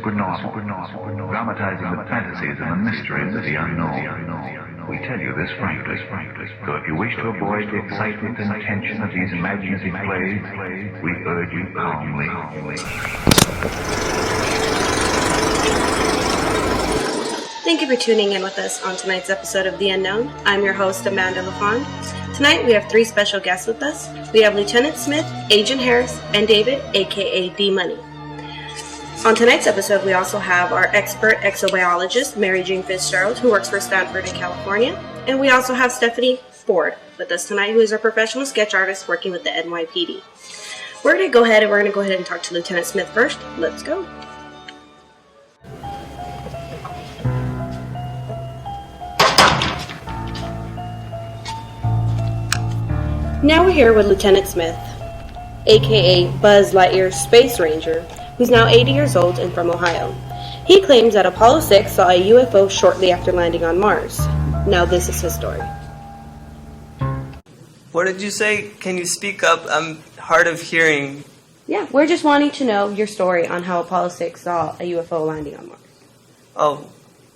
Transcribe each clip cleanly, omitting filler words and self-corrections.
supernormal, dramatizing the fantasies and the mysteries of the unknown. We tell you this frankly, so if you wish to avoid the excitement and tension of these imaginative plays, we urge you calmly. Thank you for tuning in with us on tonight's episode of The Unknown. I'm your host, Amanda LaFond. Tonight we have 3 special guests with us. We have Lieutenant Smith, Agent Harris, and David, aka D-Money. On tonight's episode, we also have our expert exobiologist, Mary Jane Fitzgerald, who works for Stanford in California. And we also have Stephanie Ford with us tonight, who is our professional sketch artist working with the NYPD. We're going to go ahead and talk to Lieutenant Smith first. Let's go. Now we're here with Lieutenant Smith, aka Buzz Lightyear's Space Ranger, who's now 80 years old and from Ohio. He claims that Apollo 6 saw a UFO shortly after landing on Mars. Now this is his story. What did you say? Can you speak up? I'm hard of hearing. Yeah, we're just wanting to know your story on how Apollo 6 saw a UFO landing on Mars. Oh,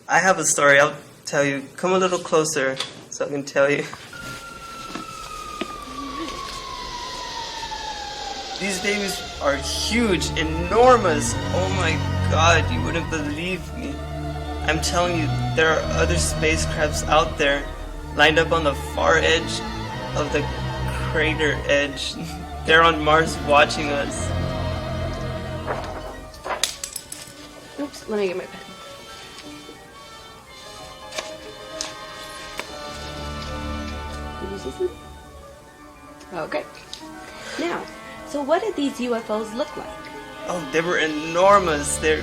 I have a story. I'll tell you. Come a little closer so I can tell you. These babies are huge, enormous. Oh my God, you wouldn't believe me. I'm telling you, there are other spacecrafts out there lined up on the far edge of the crater edge. They're on Mars watching us. Oops, let me get my pen. Did you see something? Okay. Now, so what did these UFOs look like? Oh, they were enormous. They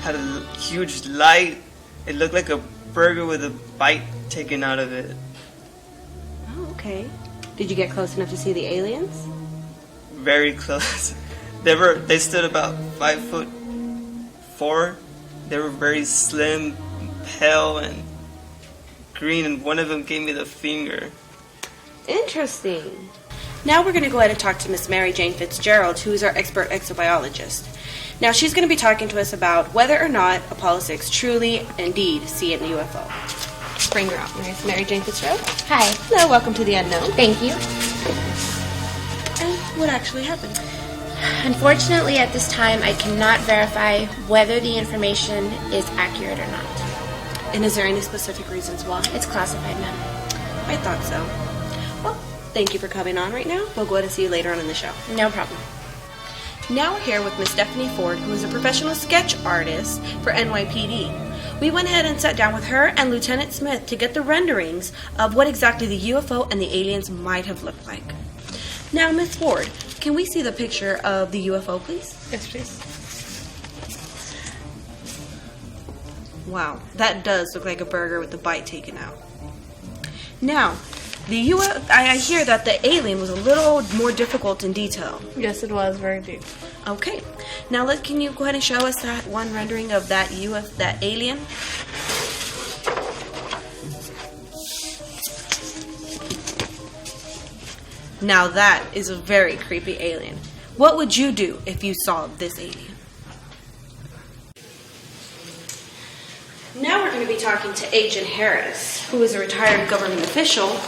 had a huge light. It looked like a burger with a bite taken out of it. Oh, okay. Did you get close enough to see the aliens? Very close. They stood about 5'4". They were very slim, pale, and green, and one of them gave me the finger. Interesting. Now we're going to go ahead and talk to Miss Mary Jane Fitzgerald, who is our expert exobiologist. Now she's going to be talking to us about whether or not Apollo 6 truly, indeed, see a UFO. Bring her out, Miss Mary Jane Fitzgerald. Hi. Hello, welcome to The Unknown. Thank you. And what actually happened? Unfortunately, at this time, I cannot verify whether the information is accurate or not. And is there any specific reasons why? It's classified, ma'am. I thought so. Well, thank you for coming on right now. We'll go ahead and see you later on in the show. No problem. Now we're here with Miss Stephanie Ford, who is a professional sketch artist for NYPD. We went ahead and sat down with her and Lieutenant Smith to get the renderings of what exactly the UFO and the aliens might have looked like. Now, Miss Ford, can we see the picture of the UFO, please? Yes, please. Wow, that does look like a burger with the bite taken out. Now, I hear that the alien was a little more difficult in detail. Yes, it was very deep. Okay. Now, can you go ahead and show us that one rendering of that alien? Now, that is a very creepy alien. What would you do if you saw this alien? Now we're going to be talking to Agent Harris, who is a retired government official.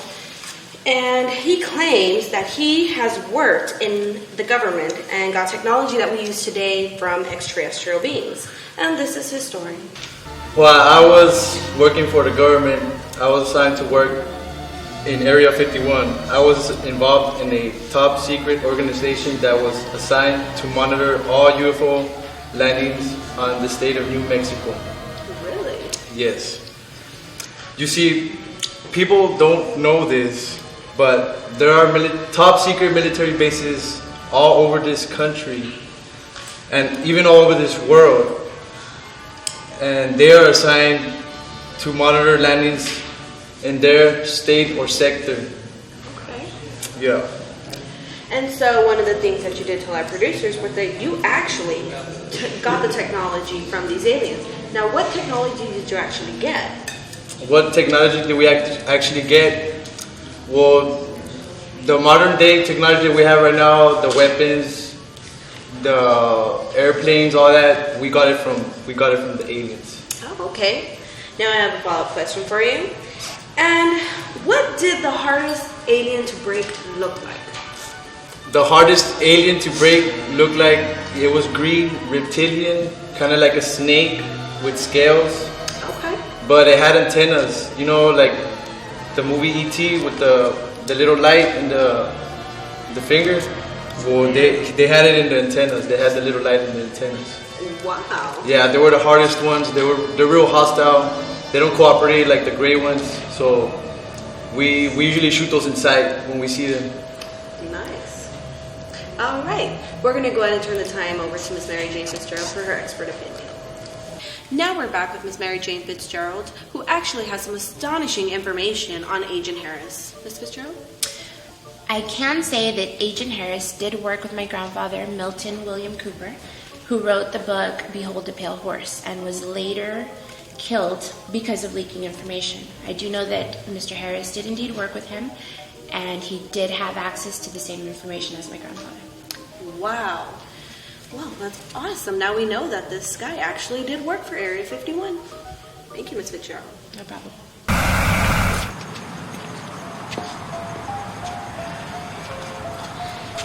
And he claims that he has worked in the government and got technology that we use today from extraterrestrial beings. And this is his story. Well, I was working for the government. I was assigned to work in Area 51. I was involved in a top secret organization that was assigned to monitor all UFO landings on the state of New Mexico. Really? Yes. You see, people don't know this, but there are top secret military bases all over this country and even all over this world. And they are assigned to monitor landings in their state or sector. Okay. Yeah. And so one of the things that you did tell our producers was that you actually got the technology from these aliens. Now, what technology did you actually get? What technology did we actually get? Well, the modern day technology we have right now, the weapons, the airplanes, all that, we got it from the aliens. Oh, okay. Now I have a follow-up question for you. And what did the hardest alien to break look like? The hardest alien to break looked like it was green, reptilian, kind of like a snake with scales. Okay. But it had antennas, you know, like the movie E.T. with the little light and the fingers. Well, they had it in the antennas. They had the little light in the antennas. Wow. Yeah, they were the hardest ones. They're real hostile. They don't cooperate like the gray ones. So we usually shoot those in sight when we see them. Nice. All right. We're going to go ahead and turn the time over to Miss Mary Jane Fitzgerald for her expert opinion. Now we're back with Miss Mary Jane Fitzgerald, who actually has some astonishing information on Agent Harris. Miss Fitzgerald? I can say that Agent Harris did work with my grandfather, Milton William Cooper, who wrote the book Behold the Pale Horse and was later killed because of leaking information. I do know that Mr. Harris did indeed work with him, and he did have access to the same information as my grandfather. Wow. Well, that's awesome. Now we know that this guy actually did work for Area 51. Thank you, Miss Fitzgerald. No problem.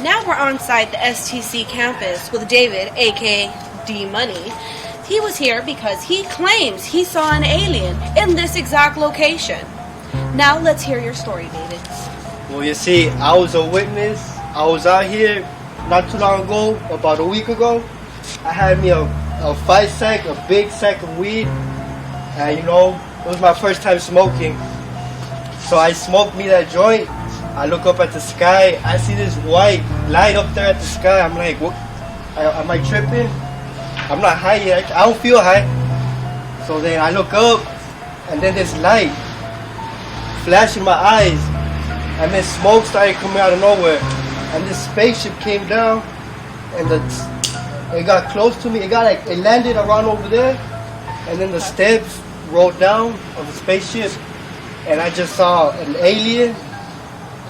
Now we're on site the STC campus with David, aka D Money. He was here because he claims he saw an alien in this exact location. Now let's hear your story, David. Well, you see, I was a witness. I was out here not too long ago, about a week ago. I had me a 5-sack, a big sack of weed. And you know, it was my first time smoking. So I smoked me that joint. I look up at the sky. I see this white light up there at the sky. I'm like, what? Am I tripping? I'm not high yet. I don't feel high. So then I look up, and then this light flashed in my eyes, and then smoke started coming out of nowhere. And this spaceship came down, and it got close to me. It landed around over there, and then the steps rolled down of the spaceship, and I just saw an alien.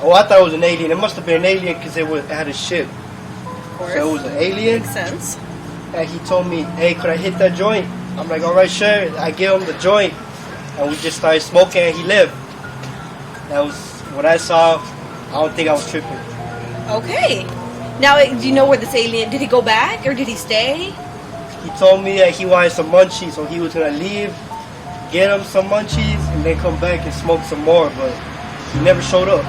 Oh, I thought it was an alien. It must have been an alien because it had a ship. Of course. So it was an alien. Makes sense. And he told me, hey, could I hit that joint? I'm like, all right, sure. I gave him the joint, and we just started smoking, and he left. That was what I saw. I don't think I was tripping. Okay. Now, do you know where this alien, did he go back or did he stay? He told me that he wanted some munchies, so he was going to leave, get him some munchies, and then come back and smoke some more, but he never showed up.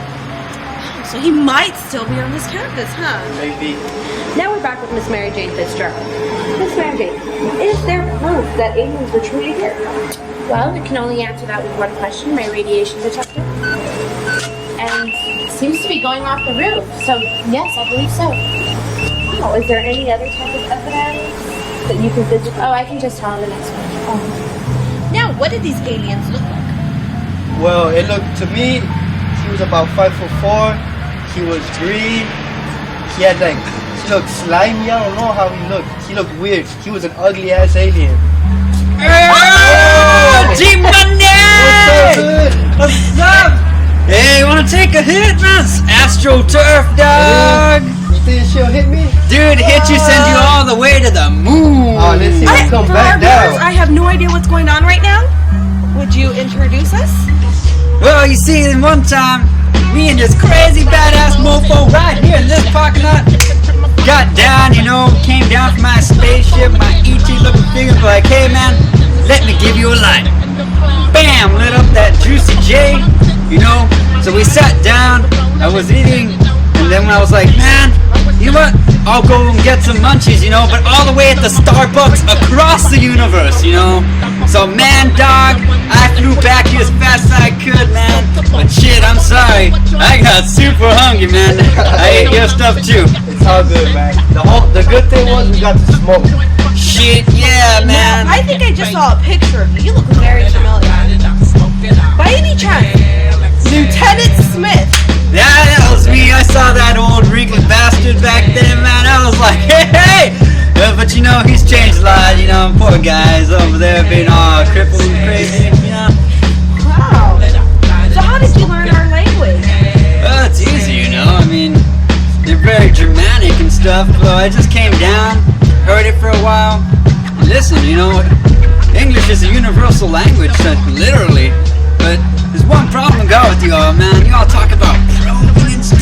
So he might still be on this campus, huh? Maybe. Now we're back with Miss Mary Jane Fitzgerald. Miss Mary Jane, is there proof that aliens were truly here? Well, I can only answer that with one question, my radiation detector. And it seems to be going off the roof, so yes, I believe so. Oh, is there any other type of evidence that you can physically... Oh, I can just tell on the next one. Now, what did these aliens look like? Well, it looked to me, he was about 5'4". He was green. He looked slimy. I don't know how he looked. He looked weird. He was an ugly ass alien. Oh, G-Money! What's up? Hey, you wanna take a hit, man? AstroTurf, dog! You think she'll hit me? Dude, hit you, send you all the way to the moon! Oh, let's see. Let's come For back our viewers, down. I have no idea what's going on right now. Would you introduce us? Well, you see, in one time, me and this crazy badass mofo right here in this parking lot got down, you know, came down from my spaceship, my ET looking figure, like, hey man, let me give you a light. Bam, lit up that juicy J, you know. So we sat down, I was eating, and then when I was like, man, you know what, I'll go and get some munchies, you know, but all the way at the Starbucks across the universe, you know. So man, dog, I flew back here as fast as I could, man. But shit, I'm sorry, I got super hungry, man. I ate your stuff too. It's all good, man. The good thing was we got to smoke. Shit, yeah, man. I think I just saw a picture of you. You look very familiar. By any chance, Lieutenant Smith. Yeah, that was me. I saw that old wrinkly bastard back then, man. I was like, hey! But you know, he's changed a lot, you know. Poor guys over there being all crippled and crazy, you know. Wow. So how did you learn our language? Well, it's easy, you know. I mean, they're very Germanic and stuff. stuff. I just came down, heard it for a while. Listen, you know, English is a universal language, literally. But there's one problem I got with you all, man. You all talk about probing and stuff.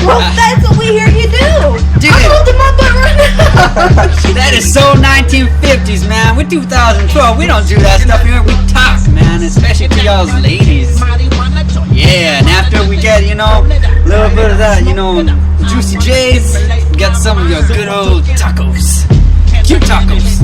Well, that's what we hear you do. Dude. I hold him up right now. That is so 1950s, man. We're 2012. We don't do that stuff here. We talk, man, especially to y'all's ladies. Yeah, and after we get, you know, a little bit of that, you know, Juicy J's, we got some of your good old tacos. Cute tacos.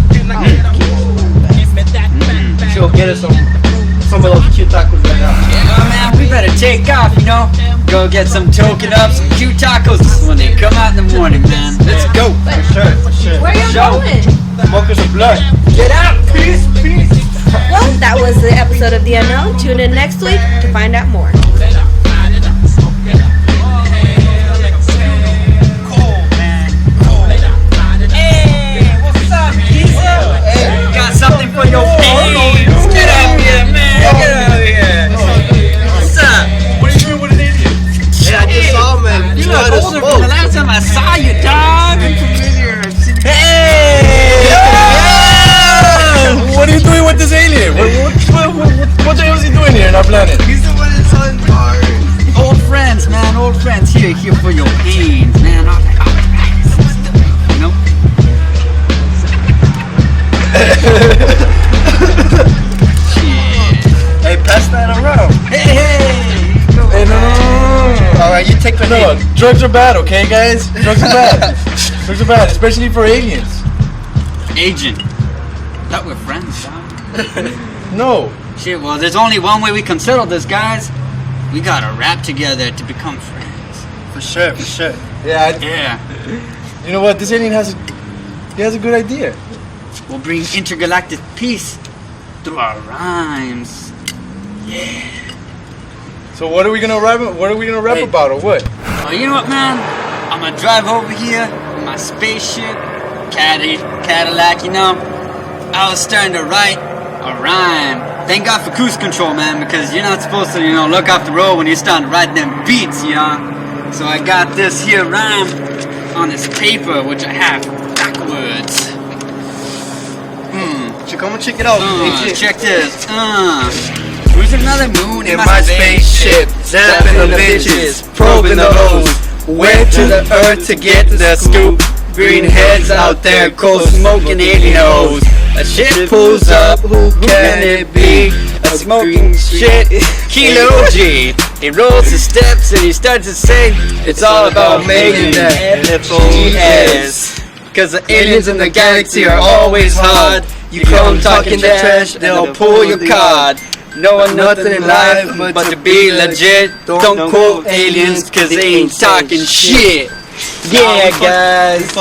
She'll get us some of those cute tacos right now. Yeah, man, we better take off, you know. Go get some token up, some cute tacos when they come out in the morning, man. Let's go. For sure. Where you going? Smoking some blood. Get out. Peace. Well, that was the episode of The Unknown. Tune in next week to find out more. Got something for your face. Get out here, man. Get out here. What's up? What are you doing with an idiot? Hey, I just saw him, man. You look older from the last time I saw you, dog. Hey! What are you doing with this alien? What the hell is he doing here in our planet? He's the one that's on guard. Old friends, man. Old friends here for your pains, man. All right. You know? Hey, pass that around. Hey! Hey, no. Alright, you take the No, hit. drugs are bad, okay, guys? Drugs are bad. Drugs are bad, especially for aliens. Agent. Thought we're friends, dog. No. Shit, well, there's only one way we can settle this, guys. We gotta rap together to become friends. For sure. Yeah, Yeah. you know what? This alien has a good idea. We'll bring intergalactic peace through our rhymes. So what are we gonna rap? What are we gonna rap Hey. about, or what? Oh, you know what, man? I'm gonna drive over here in my spaceship, Cadillac, you know. I was starting to write a rhyme. Thank God for cruise control, man, because you're not supposed to, you know, look off the road when you're starting to write them beats, you know. So I got this here rhyme on this paper, which I have backwards. Come and check it out. Check this. Who's another moon In my spaceship, zapping the bitches, probing the hoes, went to the earth to get the scoop. Green heads out there, cold smoking alien hoes. A ship pulls up, who can it be? A smoking shit, Kilo G. He rolls his steps and he starts to say, it's all about making that FOS. Cause the aliens in the galaxy are always hard. You come talking that trash, they'll pull your card. Knowing nothing in life but to be legit. Don't quote aliens cause they ain't talking shit. Yeah, guys.